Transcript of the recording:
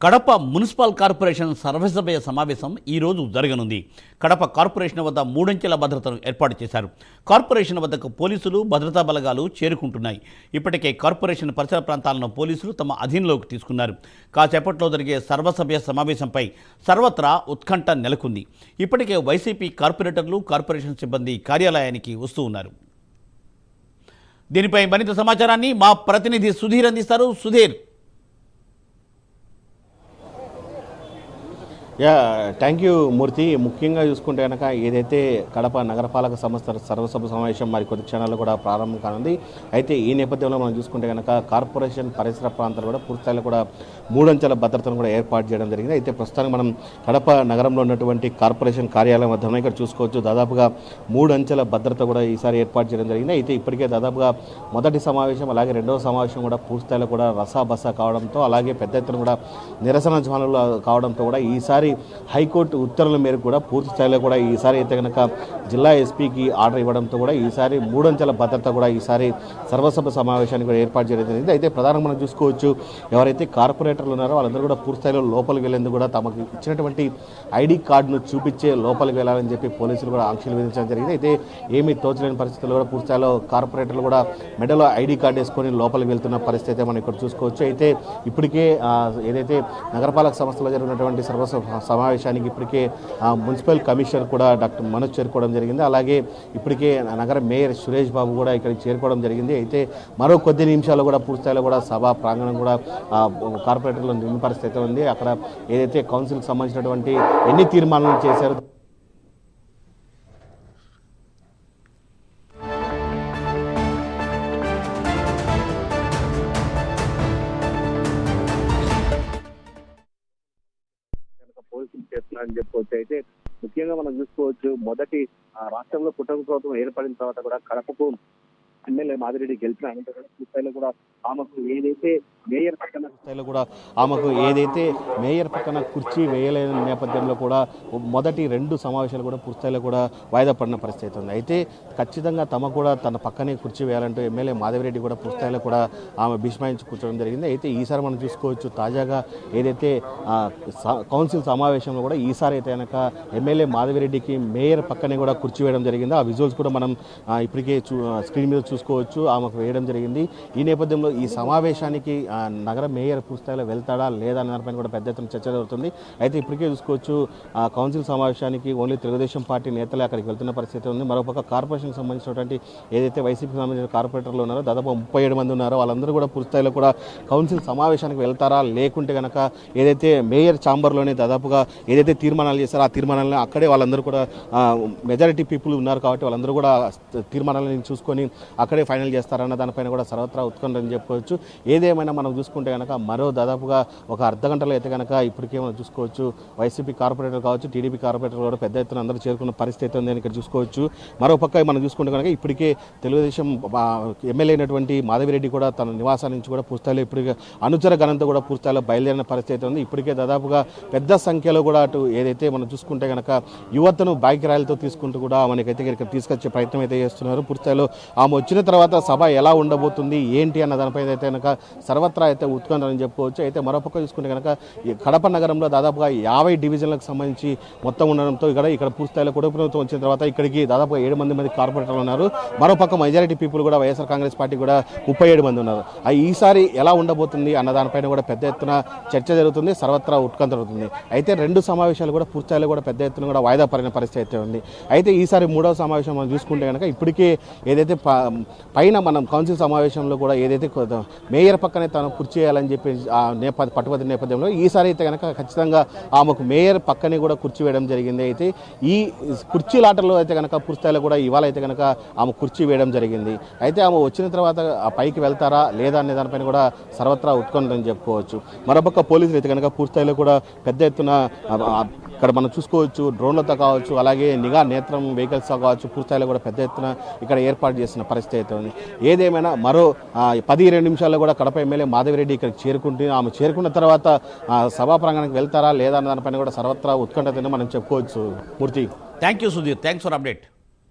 Kadapa municipal corporation సర్వసభ్య సమావేశం ఈరోజు జరగనుంది. కడప కార్పొరేషన్ వద్ద మూడంచెల భద్రతను ఏర్పాటు చేశారు. కార్పొరేషన్ వద్దకు పోలీసులు, భద్రతా బలగాలు చేరుకుంటున్నాయి. ఇప్పటికే కార్పొరేషన్ పరిసర ప్రాంతాలను పోలీసులు తమ అధీనంలోకి తీసుకున్నారు. కాసేపట్లో జరిగే సర్వసభ్య సమావేశంపై సర్వత్రా ఉత్కంఠ నెలకొంది. ఇప్పటికే వైసీపీ కార్పొరేటర్లు, కార్పొరేషన్ సిబ్బంది కార్యాలయానికి వస్తూ ఉన్నారు. దీనిపై మరింత సమాచారాన్ని మా ప్రతినిధి సుధీర్ అందిస్తారు. సుధీర్. థ్యాంక్ యూ మూర్తి. ముఖ్యంగా చూసుకుంటే కనుక ఏదైతే కడప నగరపాలక సంస్థ సర్వసభ సమావేశం మరి కొద్ది క్షణాల్లో కూడా ప్రారంభం కానుంది. అయితే ఈ నేపథ్యంలో మనం చూసుకుంటే కనుక కార్పొరేషన్ పరిసర ప్రాంతాలు కూడా పూర్తిస్థాయిలో కూడా మూడంచెల భద్రతను కూడా ఏర్పాటు చేయడం జరిగింది. అయితే ప్రస్తుతానికి మనం కడప నగరంలో ఉన్నటువంటి కార్పొరేషన్ కార్యాలయం వద్ద ఇక్కడ చూసుకోవచ్చు. దాదాపుగా 3 అంచెల భద్రత కూడా ఈసారి ఏర్పాటు చేయడం జరిగింది. అయితే ఇప్పటికే దాదాపుగా మొదటి సమావేశం అలాగే రెండవ సమావేశం కూడా పూర్తిస్థాయిలో కూడా రసాబసా కావడంతో అలాగే పెద్ద ఎత్తున కూడా నిరసన జ్వాలలు కావడంతో కూడా ఈసారి హైకోర్టు ఉత్తర్వుల మేరకు కూడా పూర్తి స్థాయిలో కూడా ఈసారి అయితే కనుక జిల్లా ఎస్పీకి ఆర్డర్ ఇవ్వడంతో కూడా ఈసారి 3 అంచెల భద్రత కూడా ఈసారి సర్వసభ సమావేశానికి కూడా ఏర్పాటు చేయడం జరిగింది. అయితే ప్రధానంగా మనం చూసుకోవచ్చు, ఎవరైతే కార్పొరేటర్లు ఉన్నారో వాళ్ళందరూ కూడా పూర్తి స్థాయిలో లోపలికి వెళ్లేందుకు కూడా తమకు ఇచ్చినటువంటి ఐడి కార్డును చూపించే లోపలికి వెళ్ళాలని చెప్పి పోలీసులు కూడా ఆంక్షలు విధించడం జరిగింది. అయితే ఏమీ తోచలేని పరిస్థితుల్లో కూడా పూర్తి స్థాయిలో కార్పొరేటర్లు కూడా మెడలో ఐడి కార్డు వేసుకొని లోపలికి వెళ్తున్న పరిస్థితి అయితే మనం ఇక్కడ చూసుకోవచ్చు. అయితే ఇప్పటికే ఏదైతే నగరపాలక సంస్థలో జరిగినటువంటి సమావేశానికి ఇప్పటికే మున్సిపల్ కమిషనర్ కూడా డాక్టర్ మనోజ్ చేరుకోవడం జరిగింది. అలాగే ఇప్పటికే నగర మేయర్ సురేష్ బాబు కూడా ఇక్కడికి చేరుకోవడం జరిగింది. అయితే మరో కొద్ది నిమిషాలు కూడా పూర్తిస్థాయిలో కూడా సభా ప్రాంగణం కూడా కార్పొరేటర్లు నిండిన పరిస్థితి ఉంది. అక్కడ ఏదైతే కౌన్సిల్కి సంబంధించినటువంటి ఎన్ని తీర్మానాలు చేశారు పోలీసులు చేస్తున్నారని చెప్పుకోవచ్చు. అయితే ముఖ్యంగా మనం చూసుకోవచ్చు, మొదటి రాష్ట్రంలో కుటుంబ ప్రభుత్వం ఏర్పడిన తర్వాత కూడా కడపకు ఎమ్మెల్యే మాదిరెడ్డి గెలిచిన అనంతరం స్థాయిలో కూడా ఆమెకు ఏదైతే మేయర్ పక్కన కుర్చీ వేయలేని నేపథ్యంలో కూడా మొదటి 2 సమావేశాలు కూడా పూర్తిస్థాయిలో కూడా వాయిదా పడిన పరిస్థితి ఉంది. అయితే ఖచ్చితంగా తమ కూడా తన పక్కనే కుర్చీ వేయాలంటూ ఎమ్మెల్యే మాధవిరెడ్డి కూడా పూర్తిస్థాయిలో కూడా ఆమె భీష్మాయించి కూర్చోవడం జరిగింది. అయితే ఈసారి మనం చూసుకోవచ్చు, తాజాగా ఏదైతే కౌన్సిల్ సమావేశంలో కూడా ఈసారి అయితే కనుక ఎమ్మెల్యే మాధవిరెడ్డికి మేయర్ పక్కనే కూడా కుర్చీ వేయడం జరిగింది. ఆ విజువల్స్ కూడా మనం ఇప్పటికే స్క్రీన్ మీద చూసుకోవచ్చు, ఆమెకు వేయడం జరిగింది. ఈ నేపథ్యంలో ఈ సమావేశానికి నగర మేయర్ పూర్తిస్థాయిలో వెళ్తాడా లేదా అనే దానిపైన కూడా పెద్ద ఎత్తున చర్చ జరుగుతుంది. అయితే ఇప్పటికే చూసుకోవచ్చు, కౌన్సిల్ సమావేశానికి ఓన్లీ తెలుగుదేశం పార్టీ నేతలే అక్కడికి వెళ్తున్న పరిస్థితి ఉంది. మరోపక్క కార్పొరేషన్కి సంబంధించినటువంటి ఏదైతే వైసీపీకి సంబంధించిన కార్పొరేటర్లు ఉన్నారో దాదాపు 37 మంది ఉన్నారో వాళ్ళందరూ కూడా పూర్తిస్థాయిలో కూడా కౌన్సిల్ సమావేశానికి వెళ్తారా, లేకుంటే కనుక ఏదైతే మేయర్ ఛాంబర్లోనే దాదాపుగా ఏదైతే తీర్మానాలు చేస్తారో ఆ తీర్మానాలను అక్కడే వాళ్ళందరూ కూడా మెజారిటీ పీపుల్ ఉన్నారు కాబట్టి వాళ్ళందరూ కూడా తీర్మానాలను చూసుకొని అక్కడే ఫైనల్ చేస్తారన్న దానిపైన కూడా సర్వత్రా ఉత్కంఠ అని చెప్పుకోవచ్చు. ఏదేమైనా మనం చూసుకుంటే కనుక మరో దాదాపుగా ఒక అర్ధ గంటలో అయితే కనుక ఇప్పటికే మనం చూసుకోవచ్చు, వైసీపీ కార్పొరేటర్ కావచ్చు, టీడీపీ కార్పొరేటర్ కూడా పెద్ద ఎత్తున అందరూ చేరుకున్న పరిస్థితి ఉంది అని ఇక్కడ చూసుకోవచ్చు. మరోపక్క మనం చూసుకుంటే కనుక ఇప్పటికే తెలుగుదేశం ఎమ్మెల్యే అయినటువంటి మాధవిరెడ్డి కూడా తన నివాసాల నుంచి కూడా పూర్తిస్థాయిలో ఇప్పటికే అనుచర గణంతో కూడా పూర్తిస్థాయిలో బయలుదేరిన పరిస్థితి ఉంది. ఇప్పటికే దాదాపుగా పెద్ద సంఖ్యలో కూడా అటు ఏదైతే మనం చూసుకుంటే కనుక యువతను బైక్ ర్యాలీతో తీసుకుంటూ కూడా మనకైతే ఇక్కడ తీసుకొచ్చే ప్రయత్నం అయితే చేస్తున్నారు. పూర్తిస్థాయిలో ఆమె వచ్చిన తర్వాత సభ ఎలా ఉండబోతుంది ఏంటి అన్న దానిపై అయితే కనుక సర్వత్రా అయితే ఉత్కంఠని చెప్పుకోవచ్చు. అయితే మరోపక్క చూసుకుంటే కనుక కడప నగరంలో దాదాపుగా 50 డివిజన్లకు సంబంధించి మొత్తం ఉండడంతో ఇక్కడ పూర్తిస్థాయిలో కుటుంబ ప్రభుత్వం వచ్చిన తర్వాత ఇక్కడికి దాదాపుగా 7 మంది కార్పొరేటర్లు ఉన్నారు. మరోపక్క మెజారిటీ పీపుల్ కూడా వైఎస్ఆర్ కాంగ్రెస్ పార్టీ కూడా 37 మంది ఉన్నారు. ఈసారి ఎలా ఉండబోతుంది అన్న దానిపైన కూడా పెద్ద ఎత్తున చర్చ జరుగుతుంది, సర్వత్రా ఉత్కంఠ జరుగుతుంది. అయితే 2 సమావేశాలు కూడా పూర్తిస్థాయిలో కూడా పెద్ద ఎత్తున కూడా వాయిదా పడిన పరిస్థితి అయితే ఉంది. అయితే ఈసారి 3వ సమావేశం మనం చూసుకుంటే కనుక ఇప్పటికే ఏదైతే పైన మనం కౌన్సిల్ సమావేశంలో కూడా ఏదైతే మేయర్ పక్కనే తను కుర్చీ చేయాలని చెప్పి పట్టుబడి నేపథ్యంలో ఈసారి అయితే కనుక ఖచ్చితంగా ఆమెకు మేయర్ పక్కనే కూడా కుర్చీ వేయడం జరిగింది. అయితే ఈ కుర్చీలాటలో అయితే కనుక పూర్తిస్థాయిలో కూడా ఇవాళ అయితే కనుక ఆమె కుర్చీ వేయడం జరిగింది. అయితే ఆమె వచ్చిన తర్వాత ఆ పైకి వెళ్తారా లేదా అనే దానిపైన కూడా సర్వత్రా ఉత్కంఠని చెప్పుకోవచ్చు. మరోపక్క పోలీసులు అయితే కనుక పూర్తిస్థాయిలో కూడా పెద్ద ఎత్తున ఇక్కడ మనం చూసుకోవచ్చు, డ్రోన్లతో కావచ్చు, అలాగే నిఘా నేత్రం వెహికల్స్తో కావచ్చు, పూర్తిస్థాయిలో కూడా పెద్ద ఎత్తున ఇక్కడ ఏర్పాటు చేసిన పరిస్థితి అయితే ఉంది. ఏదేమైనా మరో 10-20 నిమిషాల్లో కూడా కడప ఎమ్మెల్యే మాధవిరెడ్డి ఇక్కడికి చేరుకుంటుంది. ఆమె చేరుకున్న తర్వాత సభా ప్రాంగణానికి వెళ్తారా లేదా అన్న దానిపైన కూడా సర్వత్రా ఉత్కంఠతను మనం చెప్పుకోవచ్చు. Murthy. Thank you Sudheer. Thanks for update.